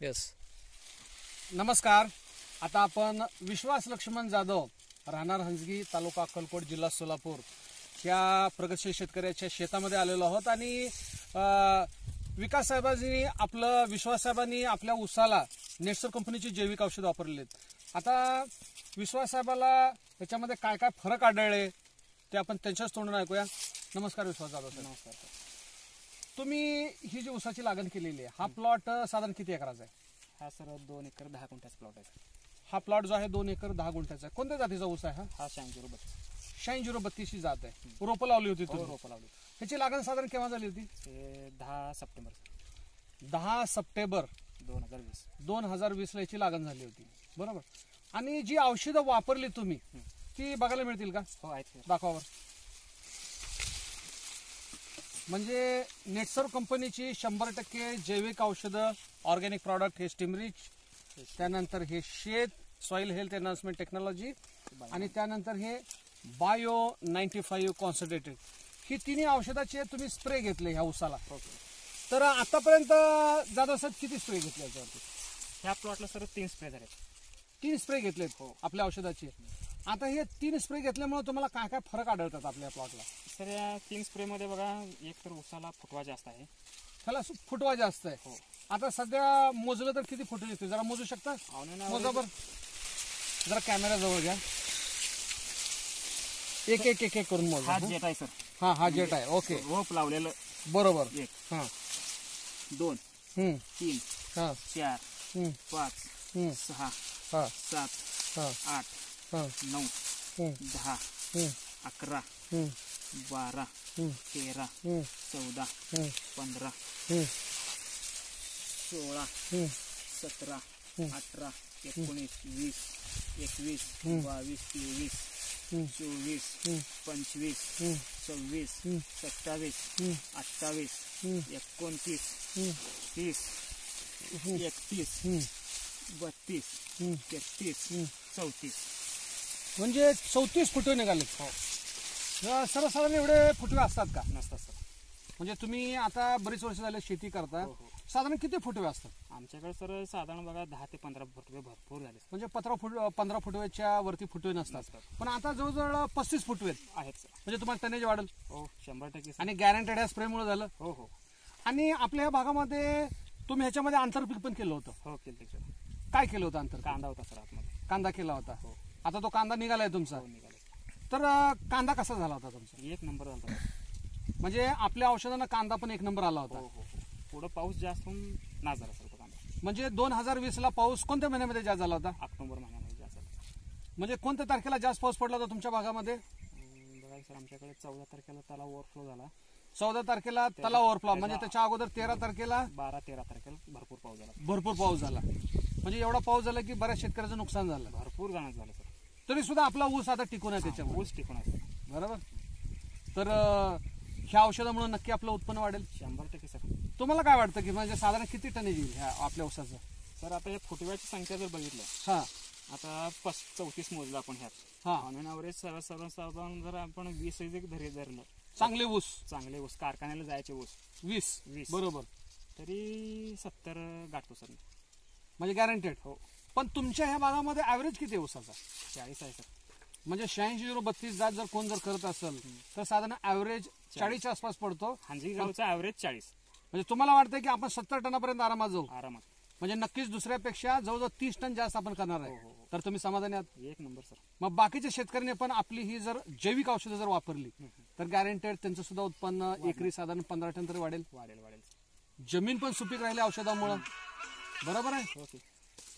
Yes. नमस्कार. आता आपण विश्वास लक्ष्मण जाधव, राहणार हंसगी, तालुका अक्कलकोट, जिल्हा सोलापूर या प्रगतशील शेतकऱ्याच्या शेतामध्ये आलेलो आहोत आणि विकास साहेबांनी विश्वास साहेबांनी आपल्या ऊसाला नेटसर कंपनीची जैविक औषध वापरलेली आहेत. आता विश्वास साहेबाला याच्यामध्ये काय काय फरक आढळले ते आपण त्यांच्याच तोंडून ऐकूया. नमस्कार विश्वास जाधव सर. नमस्कार. तुम्ही ही जी ऊसाची लागण केलेली आहे, हा प्लॉट साधारण किती एकराचा आहे? हा सर 2 एकर 10 गुंठ्याचा प्लॉट आहे. हा प्लॉट जो आहे 2 एकर 10 गुंठ्याचा आहे. कोणत्या जातीचा ऊस आहे? हा 8632. 8632 ही जात आहे. रोपं लावली होती तुम्ही? रोपं लावली. ह्याची लागण साधारण केव्हा झाली होती? 10 सप्टेंबर 10 सप्टेंबर 2020 ला याची लागण झाली होती, बरोबर. आणि जी औषधं वापरली तुम्ही ती बघायला मिळतील का? हो आहेत. दाखवावर. म्हणजे नेटसर कंपनीची 100% जैविक औषधं, ऑर्गॅनिक प्रॉडक्ट, हे स्टीमरिच, त्यानंतर हे शेत सॉइल हेल्थ एनहान्समेंट टेक्नॉलॉजी आणि त्यानंतर हे बायो 95 कॉन्सन्ट्रेटेड, ही तिन्ही औषधाचे तुम्ही स्प्रे घेतले ह्या ऊसाला. तर आतापर्यंत जाधव साहेब किती स्प्रे घेतले याच्यावरती? ह्या प्लॉटला सर 3 स्प्रे झाले. 3 स्प्रे घेतलेत आपल्या औषधाचे. आता हे 3 स्प्रे घेतल्यामुळे तुम्हाला काय काय फरक आढळतात आपल्या प्लॉटला? सर या 3 स्प्रे मध्ये बघा, एक तर ऊसाला फुटवा जास्त आहे. त्याला फुटवा जास्त आहे. हो. आता सध्या मोजलं तर किती फुटू शकते? जरा मोजू शकता? मोजा बर. जरा कॅमेरा जवळ घ्या. एक एक एक एक करून मोजा. हा जेट आहे सर. हा जेट आहे. ओके. रोप लावलेलं बरोबर. 1 हा 2 3 4 5 6 7 8 9 10 11 12 13 14 15 16 17 18 19 20 21 22 23 24 25 26 27 28 29 30 31 32 33 34. म्हणजे 34 फुटवे निघाले. सर्वसाधारण एवढे फुटवे असतात का? नसतात सर. म्हणजे तुम्ही आता बरीच वर्ष झाले शेती करता, साधारण किती फुटवे असतात आमच्याकडे सर? साधारण बघा 10 ते 15 फुटवे भरपूर झाले. म्हणजे 15 फुटवेच्या वरती फुटवे नसतात. पण आता जवळजवळ 35 फुटवे आहेत सर. म्हणजे तुम्हाला टनेज वाढेल. हो 100%. आणि गॅरंटेड ह्या स्प्रेमुळे झालं. हो हो. आणि आपल्या भागामध्ये तुम्ही ह्याच्यामध्ये आंतरपीक पण केलं होतं. हो केलं सर. काय केलं होतं आंतर? कांदा होता सर आतमध्ये. कांदा केला होता. आता तो कांदा निघालाय तुमचा. निघाले. तर कांदा कसा झाला होता तुमचा? 1 नंबर झाला. म्हणजे आपल्या औषधांना कांदा पण 1 नंबर आला होता. हो हो. पुढं पाऊस जास्त होऊन ना झाला सर तो कांदा. म्हणजे 2020 ला पाऊस कोणत्या महिन्यामध्ये जास्त झाला होता? ऑक्टोबर महिन्यामध्ये जास्त झाला. म्हणजे कोणत्या तारखेला जास्त पाऊस पडला होता तुमच्या भागामध्ये? बघा सर, आमच्याकडे 14 तारखेला तलाव ओव्हरफ्लो झाला. 14 तारखेला तलाव ओव्हरफ्लो. म्हणजे त्याच्या अगोदर 13 तारखेला 12-13 तारखेला भरपूर पाऊस झाला. भरपूर पाऊस झाला. म्हणजे एवढा पाऊस झाला की बऱ्याच शेतकऱ्याचं नुकसान झालं. भरपूर जणांचं झालं सर. तरी सुद्धा आपला ऊस आता टिकून आहे त्याच्यामुळे. ऊस टिकून आहे सर. बरोबर. तर ह्या औषधामुळे नक्की आपलं उत्पन्न वाढेल. 100% सर. तुम्हाला काय वाटतं की म्हणजे साधारण किती टनेज येईल ह्या आपल्या ऊसाचं? सर आता या फुटव्याची संख्या जर बघितलं, हा आता 34 मोजलं आपण ह्यात. हा. ऑन ॲव्हरेज सर्वसाधारण जर आपण 20 धरलं, चांगले ऊस, चांगले ऊस, कारखान्याला जायचे ऊस 20 बरोबर, तरी 70 गाठतो सर. म्हणजे गॅरंटेड. हो. पण तुमच्या ह्या भागामध्ये ॲव्हरेज किती आहे ऊसाचा? 40 आहे सर. म्हणजे 86-032 जात जर कोण करत असेल तर साधारण ॲव्हरेज 40च्या आसपास पडतो. हंसगी गावचा ॲव्हरेज 40. म्हणजे तुम्हाला वाटतं की आपण 70 टनापर्यंत आरामात जाऊ? आरामात. म्हणजे नक्कीच दुसऱ्यापेक्षा जवळजवळ 30 टन जास्त आपण करणार आहे. तर तुम्ही समाधानी आहात? 1 नंबर सर. मग बाकीच्या शेतकऱ्यांनी पण आपली ही जर जैविक औषधं जर वापरली तर गॅरंटेड त्यांचं सुद्धा उत्पन्न एकरी साधारण 15 टन तरी वाढेल. वाढेल. जमीन पण सुपीक राहिली औषधामुळे. बरोबर आहे. ओके.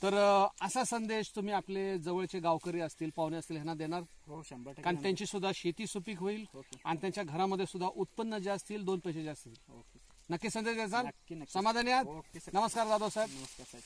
तर असा संदेश तुम्ही आपले जवळचे गावकरी असतील, पाहुणे असतील ह्यांना देणार? हो 100%. कारण त्यांची सुद्धा शेती सुपीक होईल आणि त्यांच्या घरामध्ये सुद्धा उत्पन्न जास्त येईल, 2 पैसे जास्त येईल. ओके. नक्की संदेश द्यायचा. नक्की. समाधानी आहात? Okay sir. नमस्कार जाधव साहेब. नमस्कार साहेब.